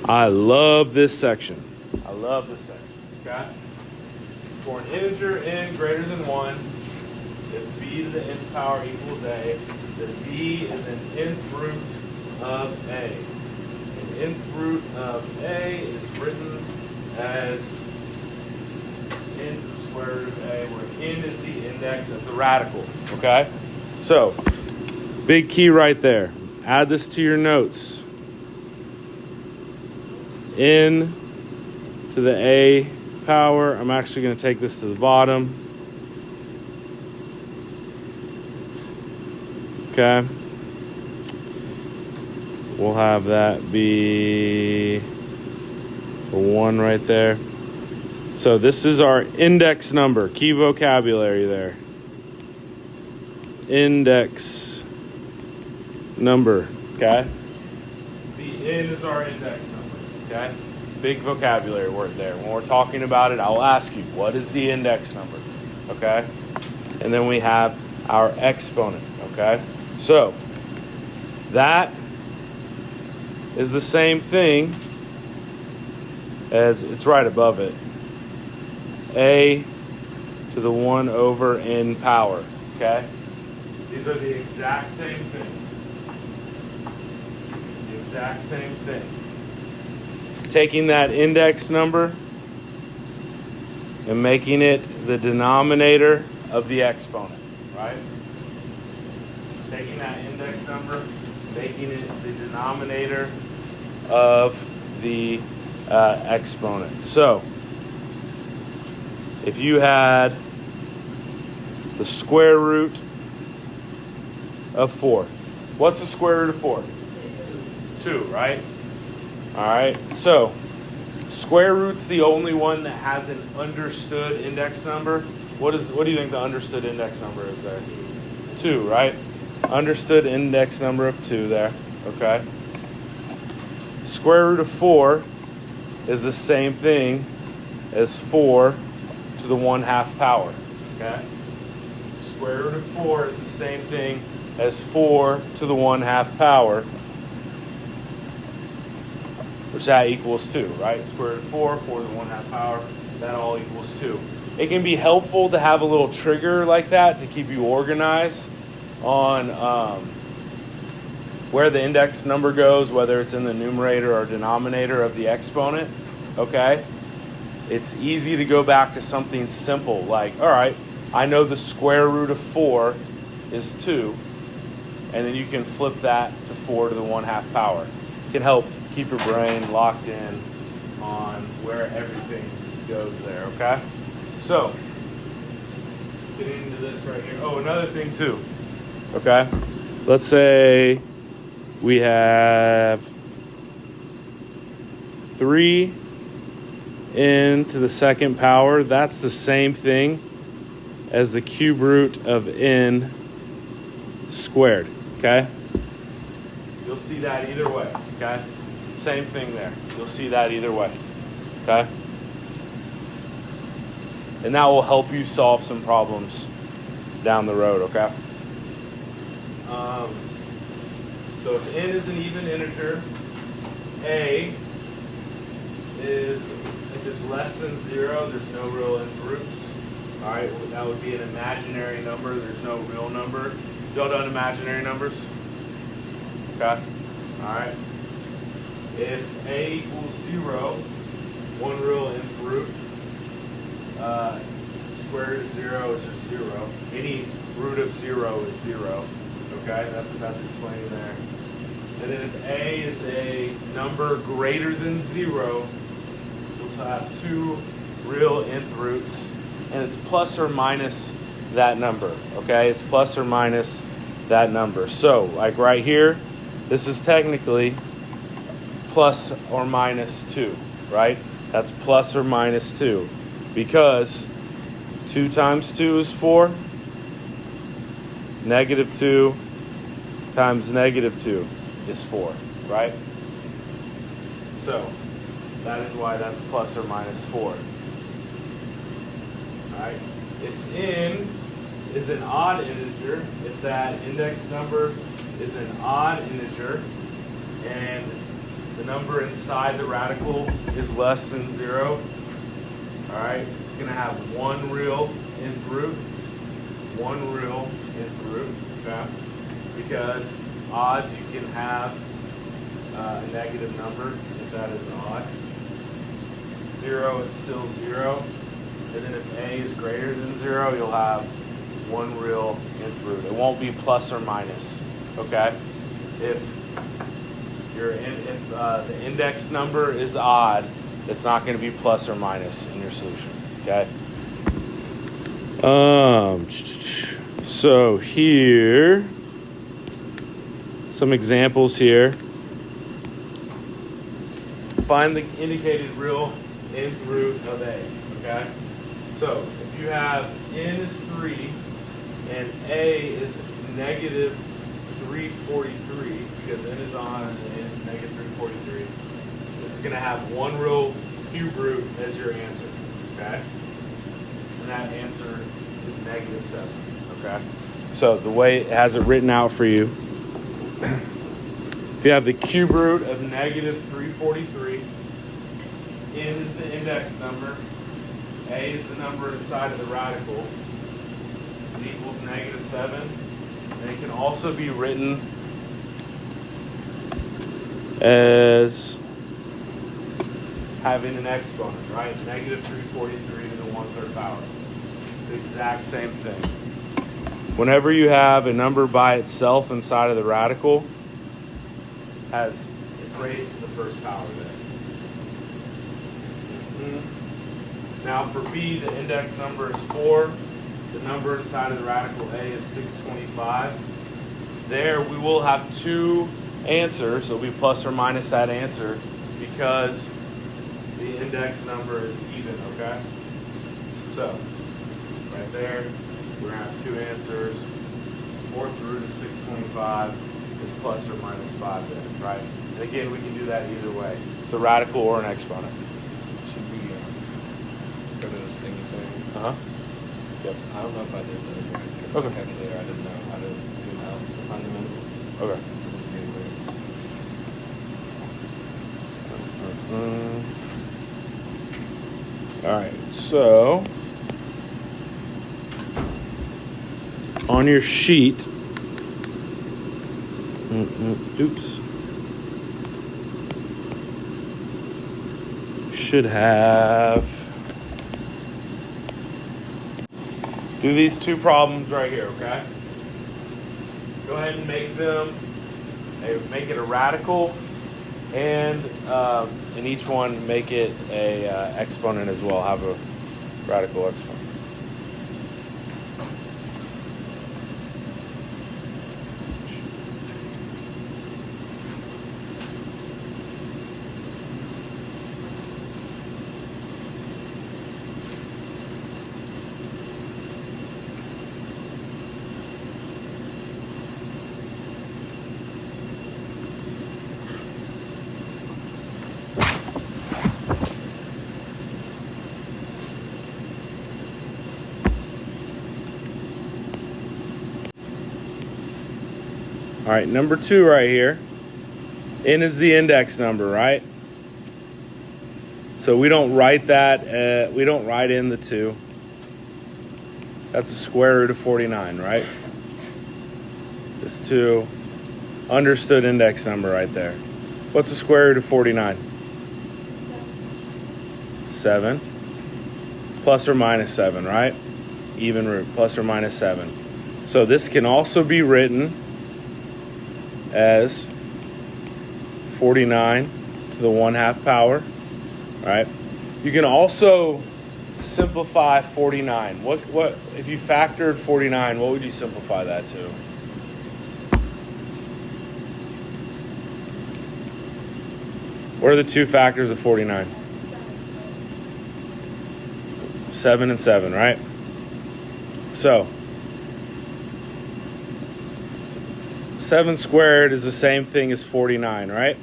I love this section. I love this section. Okay? For an integer n greater than 1, if b to the nth power equals a, then b is an nth root of a. An nth root of a is written as n to the square root of a, where n is the index of the radical. Okay? So, big key right there. Add this to your notes. N to the a power. I'm actually going to take this to the bottom. Okay. We'll have that be a 1 right there. So this is our index number. Key vocabulary there. Index number. Okay. The n is our index number. Okay. Big vocabulary word there. When we're talking about it, I'll ask you, what is the index number? Okay. And then we have our exponent. Okay. So that is the same thing as, it's right above it, a to the 1 over n power. Okay. These are the exact same thing. The exact same thing. Taking that index number and making it the denominator of the exponent, right? Taking that index number, making it the denominator of the exponent. So, if you had the square root of 4, what's the square root of 4? 2, right? All right, so square root's the only one that has an understood index number. What do you think the understood index number is there? 2, right? Understood index number of 2 there, okay? Square root of 4 is the same thing as 4 to the 1/2 power, okay? Square root of 4 is the same thing as 4 to the 1/2 power, which that equals 2, right? Square root of 4, 4 to the 1/2 power, that all equals 2. It can be helpful to have a little trigger like that to keep you organized on where the index number goes, whether it's in the numerator or denominator of the exponent, okay? It's easy to go back to something simple like, all right, I know the square root of 4 is 2, and then you can flip that to 4 to the 1/2 power. It can help keep your brain locked in on where everything goes there, okay? So, getting into this right here. Oh, another thing too, okay? Let's say we have 3n to the second power. That's the same thing as the cube root of n squared, okay? You'll see that either way, okay? Same thing there. You'll see that either way, okay? And that will help you solve some problems down the road, okay? So if n is an even integer, a is, if it's less than 0, there's no real nth roots. All right, well, that would be an imaginary number. There's no real number. Y'all done imaginary numbers? Okay. All right. If a equals 0, one real nth root, square root of 0 is just 0. Any root of 0 is 0. Okay, that's explaining there. And then if a is a number greater than 0, we'll have 2 real nth roots, and it's plus or minus that number. Okay, it's plus or minus that number. So, like right here, this is technically plus or minus 2, right? That's plus or minus 2, because 2 times 2 is 4. Negative 2 times negative 2 is 4, right? So that is why that's plus or minus 4. All right. If n is an odd integer, if that index number is an odd integer, and the number inside the radical is less than 0, all right, it's going to have one real nth root, okay? Because odds, you can have a negative number if that is odd. 0, it's still 0. And then if a is greater than 0, you'll have one real nth root. It won't be plus or minus, okay? If the index number is odd, it's not going to be plus or minus in your solution, okay? So here, some examples here. Find the indicated real nth root of a, okay? So if you have n is 3 and a is negative 343, because n is on and n is negative 343, this is going to have one real cube root as your answer, okay? And that answer is negative 7, okay? So the way it has it written out for you, if you have the cube root of negative 343, n is the index number, a is the number inside of the radical, it equals negative 7, and it can also be written as having an exponent, right? Negative 343 to the 1/3 power. It's the exact same thing. Whenever you have a number by itself inside of the radical, it's raised to the first power there. Now for b, the index number is 4. The number inside of the radical a is 625. There we will have two answers. It'll be plus or minus that answer because the index number is even, okay? So right there, we're going to have two answers. 4th root of 625 is plus or minus 5 there, right? And again, we can do that either way. It's a radical or an exponent. Should we go to this thingy thing? Uh-huh. Yep. I don't know if I did the Okay. calculator. I didn't know how to do that to find the minute. Okay. All right, so on your sheet, oops, you should have, do these two problems right here, okay? Go ahead and make them, make it a radical, and in each one make it a exponent as well. Have a radical exponent. All right, number 2 right here. N is the index number, right? So we don't write that, we don't write in the 2. That's a square root of 49, right? This 2, understood index number right there. What's the square root of 49? 7. Plus or minus 7, right? Even root, plus or minus 7. So this can also be written as 49 to the 1/2 power, right? You can also simplify 49. What if you factored 49, what would you simplify that to? What are the two factors of 49? 7 and 7, right? So 7 squared is the same thing as 49, right?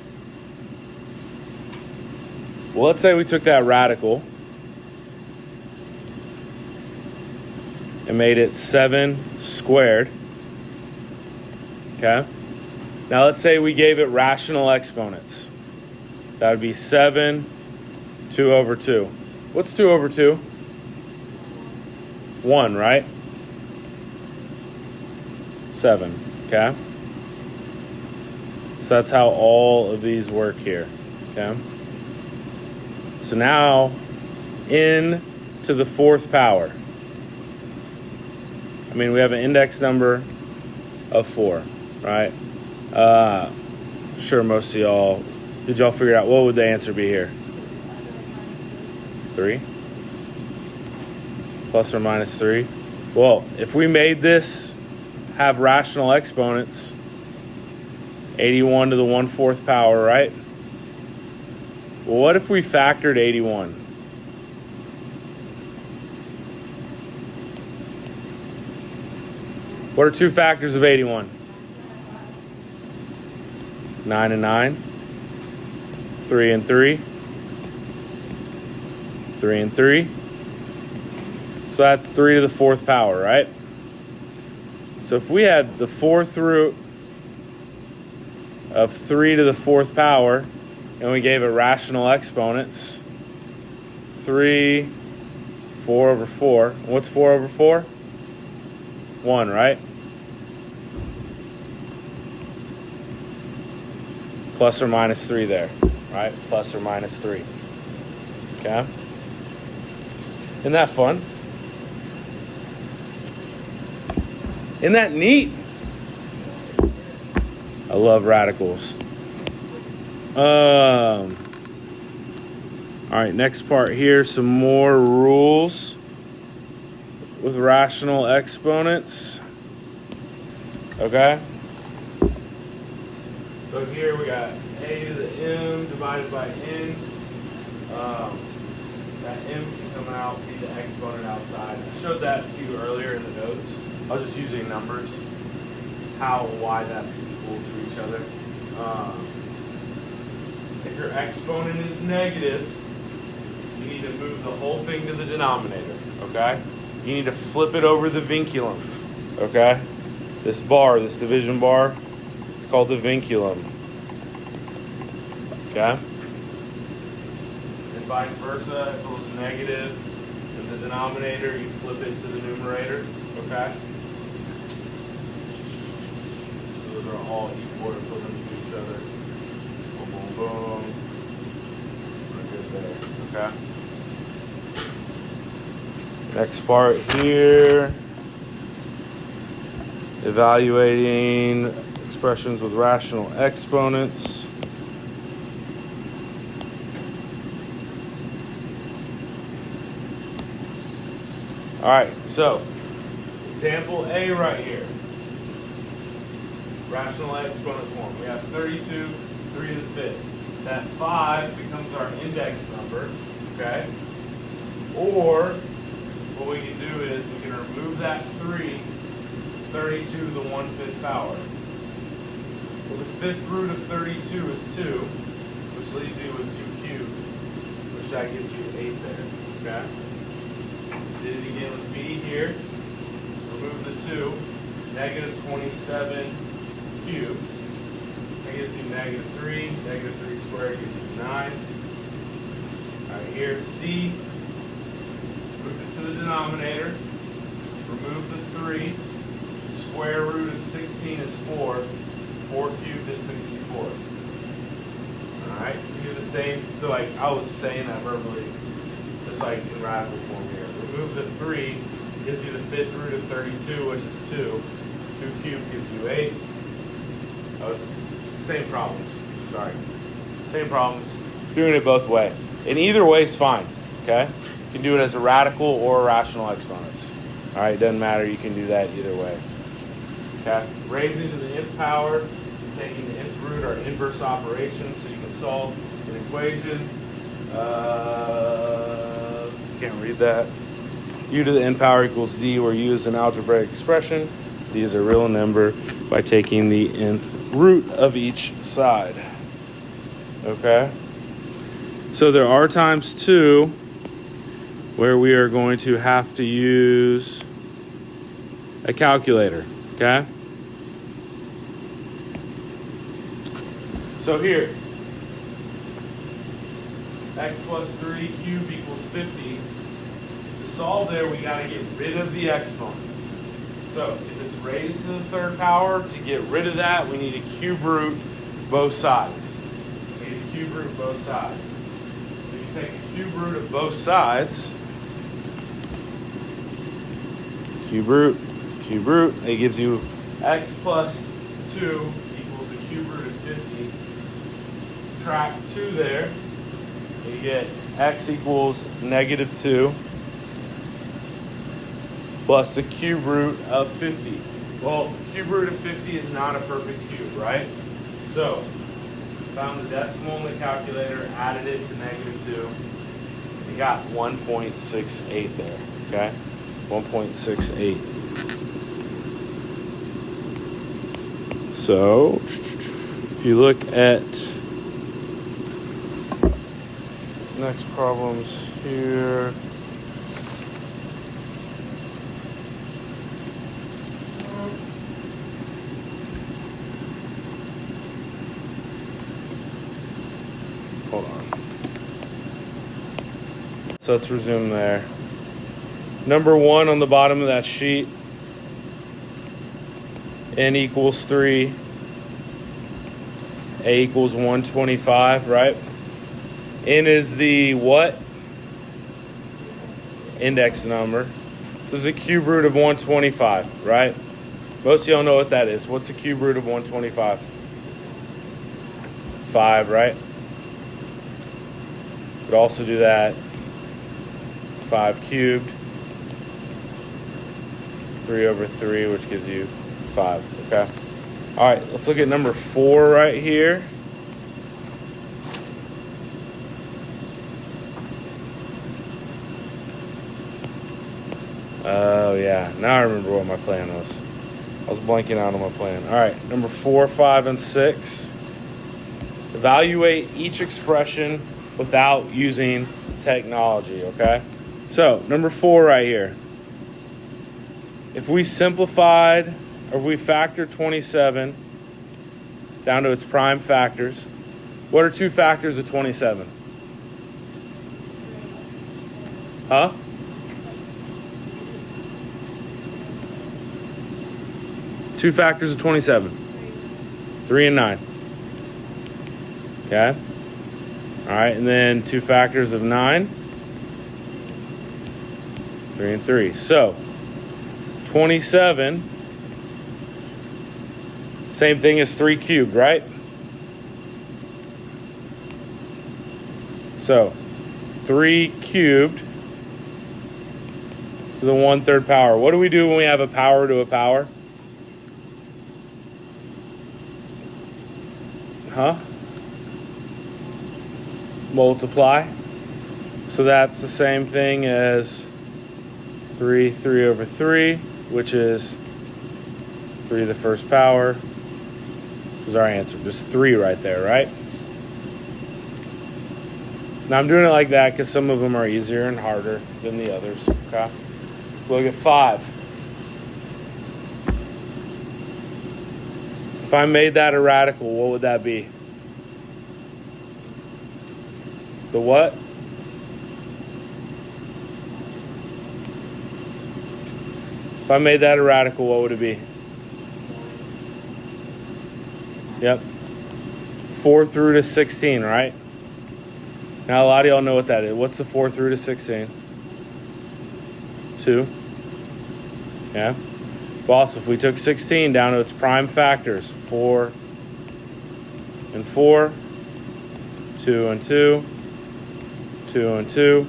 Well, let's say we took that radical and made it 7 squared. Okay? Now let's say we gave it rational exponents. That would be 7, 2 over 2. What's 2 over 2? 1, right? 7, okay? So that's how all of these work here, okay? So now, n to the 4th power. I mean, we have an index number of 4, right? Sure, most of y'all, did y'all figure out what would the answer be here? 3? Plus or minus 3? Well, if we made this have rational exponents, 81 to the 1/4 power, right? Well, what if we factored 81? What are 2 factors of 81? 9 and 9. 3 and 3. 3 and 3. So that's 3 to the 4th power, right? So if we had the 4th root of 3 to the 4th power, and we gave it rational exponents, 3, 4 over 4. What's 4 over 4? 1, right? Plus or minus 3 there, right? Plus or minus 3. Okay? Isn't that fun? Isn't that neat? I love radicals. All right, next part here, some more rules with rational exponents. Okay? So here we got a to the m divided by n. That m can come out, be the exponent outside. I showed that to you earlier in the notes. I was just using numbers, how and why that's equal to each other. If your exponent is negative, you need to move the whole thing to the denominator, okay? You need to flip it over the vinculum, okay? This bar, this division bar, it's called the vinculum, okay? And vice versa, if it was negative in the denominator, you flip it to the numerator, okay? Those are all equal to put them to each other. Boom, boom, boom. We're good there, okay? Next part here, evaluating expressions with rational exponents. All right, so example A right here. Rational exponent form. We have 32, 3 to the 5th. That 5 becomes our index number, okay? Or what we can do is we can remove that 3, 32 to the 1/5 power. Well, the 5th root of 32 is 2, which leaves you with 2 cubed, which that gives you 8 there, okay? Did it again with B here. Remove the 2, negative 27 cubed. That gives you negative 3. Negative 3 squared gives you 9. All right, here, C. Move it to the denominator. Remove the 3. The square root of 16 is 4. 4 cubed is 64. All right, you do the same. So like I was saying that verbally, just like in radical form here. Remove the 3, gives you the 5th root of 32, which is 2. 2 cubed gives you 8. Same problems. Sorry. Same problems. Doing it both ways. And either way is fine. Okay? You can do it as a radical or rational exponents. All right? It doesn't matter. You can do that either way. Okay? Raising to the nth power, taking the nth root are inverse operations, so you can solve an equation. Can't read that. U to the n power equals d, where u is an algebraic expression. D is a real number by taking the nth root of each side. Okay? So there are times, too, where we are going to have to use a calculator. Okay? So here, x plus 3 cubed equals 50. To solve there, we got to get rid of the exponent. So if it's raised to the third power, to get rid of that, we need a cube root both sides. We need a cube root both sides. So you take a cube root of both sides. Cube root, it gives you x plus 2 equals a cube root of 50. Subtract 2 there, you get x equals -2 plus the cube root of 50. Well, cube root of 50 is not a perfect cube, right? So, found the decimal in the calculator, added it to -2. You got 1.68 there, okay? 1.68. So, if you look at next problems here. Hold on. So let's resume there. Number 1 on the bottom of that sheet. N equals 3. A equals 125, right? N is the what? Index number. This is a cube root of 125, right? Most of y'all know what that is. What's the cube root of 125? 5, right? Could also do that. 5 cubed. 3 over 3, which gives you 5, okay? All right, let's look at number 4 right here. Oh, yeah. Now I remember what my plan was. I was blanking out on my plan. All right, number 4, 5, and 6. Evaluate each expression without using technology, okay? So, number 4 right here. If we simplified, or if we factored 27 down to its prime factors, what are 2 factors of 27? Huh? 2 factors of 27. 3 and 9. Okay? All right, and then 2 factors of 9. 3 and 3. So, 27, same thing as 3 cubed, right? So, 3 cubed to the 1/3 power. What do we do when we have a power to a power? Huh? Multiply. So that's the same thing as 3 over 3, which is 3 to the first power. Is our answer. Just 3 right there, right? Now I'm doing it like that because some of them are easier and harder than the others. Okay. Look at 5. If I made that a radical, what would that be? The what? If I made that a radical, what would it be? Yep. 4 through to 16, right? Now, a lot of y'all know what that is. What's the 4 through to 16? 2. Yeah. Boss, if we took 16 down to its prime factors, 4 and 4, 2 and 2, 2 and 2.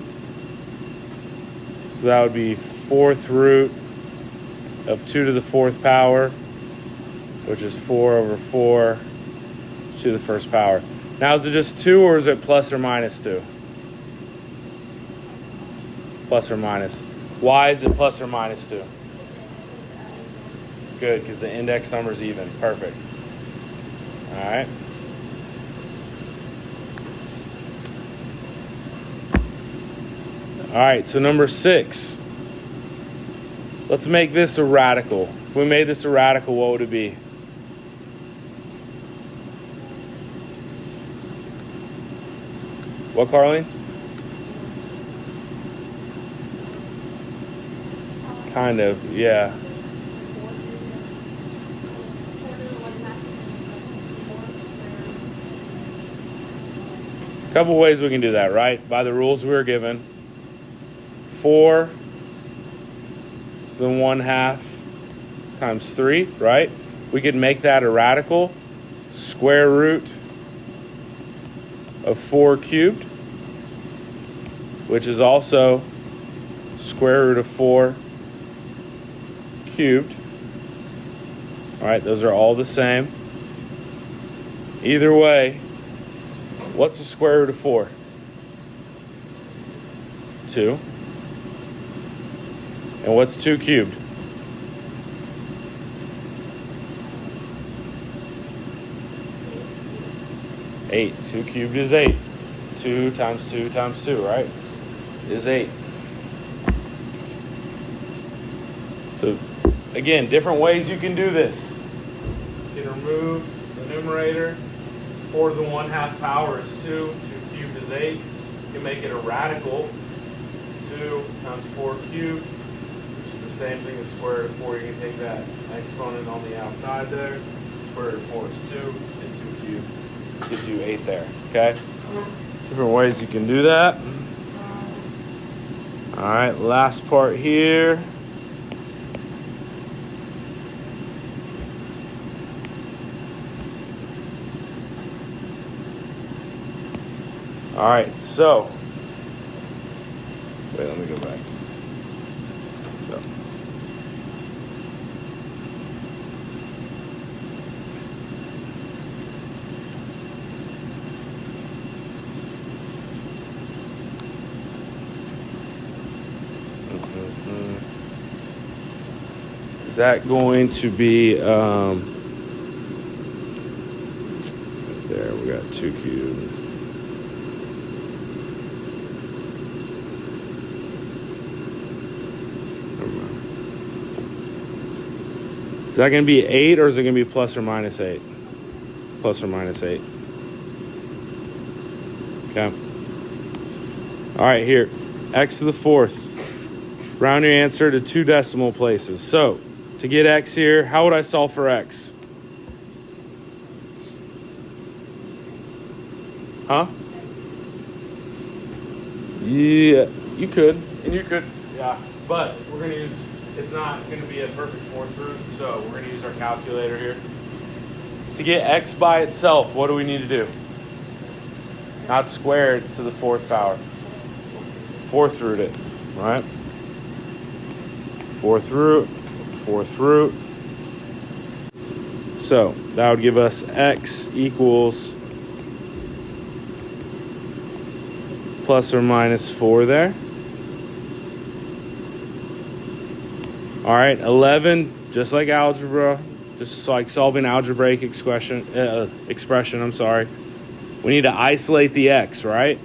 So that would be 4th root of 2 to the 4th power, which is 4 over 4 to the first power. Now, is it just 2 or is it plus or minus 2? Plus or minus. Why is it plus or minus 2? Good, because the index number is even. Perfect. All right. All right, so number 6. Let's make this a radical. If we made this a radical, what would it be? What, Carlene? Kind of, yeah. Couple ways we can do that, right? By the rules we were given. 4 to the 1/2 times 3, right? We could make that a radical. Square root of 4 cubed, which is also square root of 4 cubed. All right, those are all the same. Either way, what's the square root of 4? 2. And what's 2 cubed? 8. 2 cubed is 8. 2 times 2 times 2, right? Is 8. So, again, different ways you can do this. You can remove the numerator. 4 to the 1/2 power is 2. 2 cubed is 8. You can make it a radical. 2 times 4 cubed, which is the same thing as square root of 4. You can take that exponent on the outside there. Square root of 4 is 2, and 2 cubed gives you 8 there, okay? Different ways you can do that. All right, last part here. All right, so, wait, let me go back. So. Is that going to be, there, we got 2 cubed. Is that going to be 8 or is it going to be plus or minus 8? Plus or minus 8. Okay. All right, here. X to the 4th. Round your answer to 2 decimal places. So, to get X here, how would I solve for X? Huh? Yeah, you could. And you could, yeah. But we're going to use, it's not going to be a perfect 4th root, so we're going to use our calculator here. To get X by itself, what do we need to do? Not square it to the 4th power. 4th root it, right? 4th root, 4th root. So that would give us X equals plus or minus 4 there. All right, 11, just like algebra, just like solving algebraic expression, I'm sorry. We need to isolate the X, right?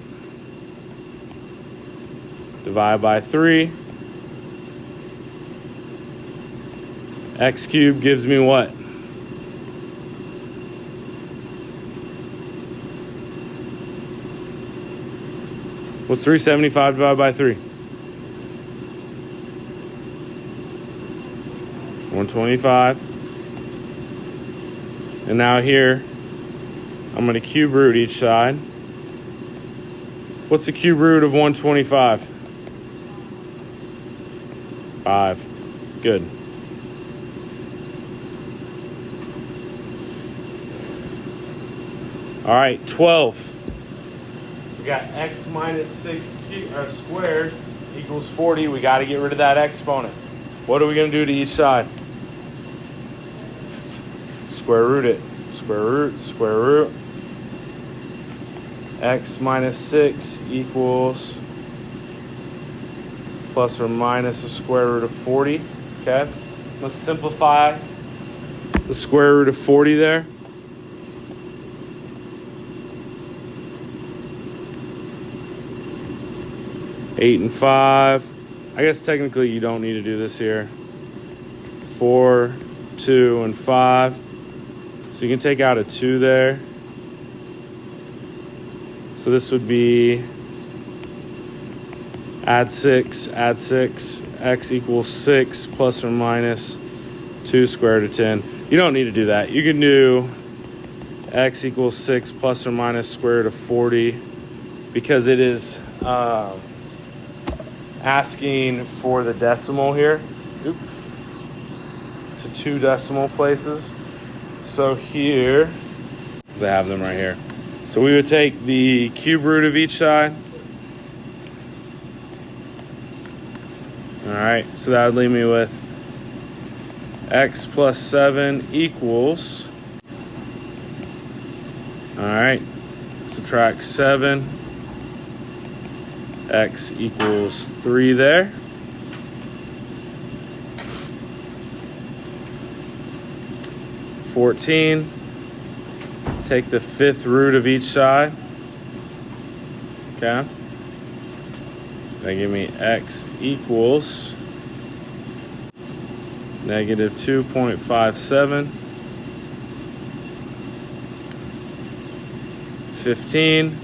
Divide by 3. X cubed gives me what? What's 375 divided by 3? 125. And now here, I'm going to cube root each side. What's the cube root of 125? 5. Good. All right, 12. We got x minus 6 squared equals 40. We got to get rid of that exponent. What are we going to do to each side? Square root it. Square root, square root. X minus 6 equals plus or minus the square root of 40. Okay, let's simplify the square root of 40 there. Eight and 5. I guess technically you don't need to do this here. 4, 2, and 5. So you can take out a 2 there. So So this would be add 6, x equals 6 plus or minus 2 square root of 10. You don't need to do that. You can do x equals 6 plus or minus square root of 40 because it is asking for the decimal here. Oops. To 2 decimal places. So here, because I have them right here. So we would take the cube root of each side. All right, so that would leave me with x plus 7 equals, all right, subtract 7, x equals 3 there. (14). Take the 5th root of each side. Okay. That give me x equals negative 2.57. 15.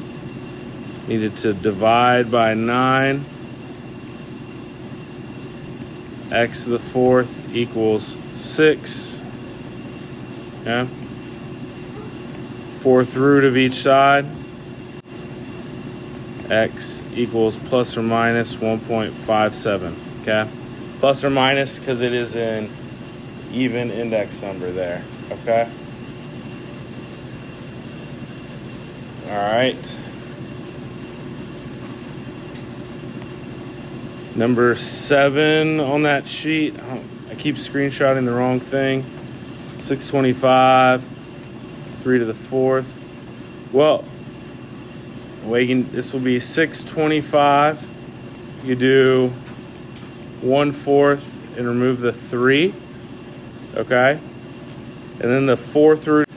Needed to divide by 9. X to the 4th equals 6. Okay. 4th root of each side. X equals plus or minus 1.57. Okay. Plus or minus because it is an even index number there. Okay. All right. Number 7 on that sheet. I keep screenshotting the wrong thing. 625. 3 to the 4th. Well, this will be 625. You do 1/4 and remove the 3. Okay. And then the 4th root.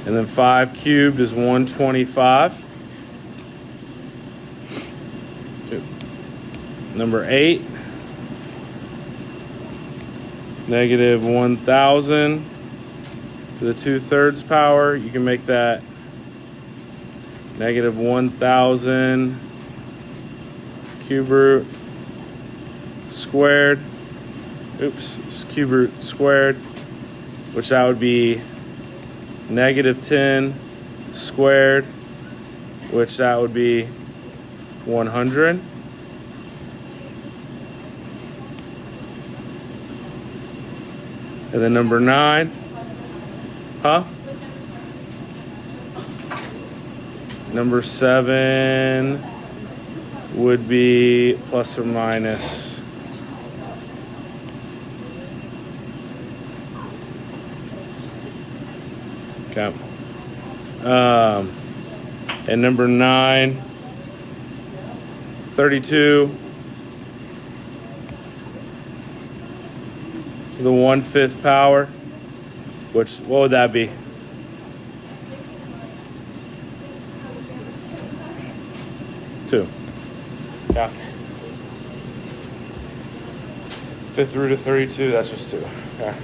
And then 5 cubed is 125. Number 8. Negative 1,000 to the 2/3 power. You can make that negative 1,000 cube root squared. Oops, cube root squared, which that would be negative 10 squared, which that would be 100. And then number 9. Huh? Number 7 would be plus or minus. Okay. And number 9, 32. The 1/5 power, which, what would that be? 2. Yeah. 5th root of 32, that's just 2. Okay.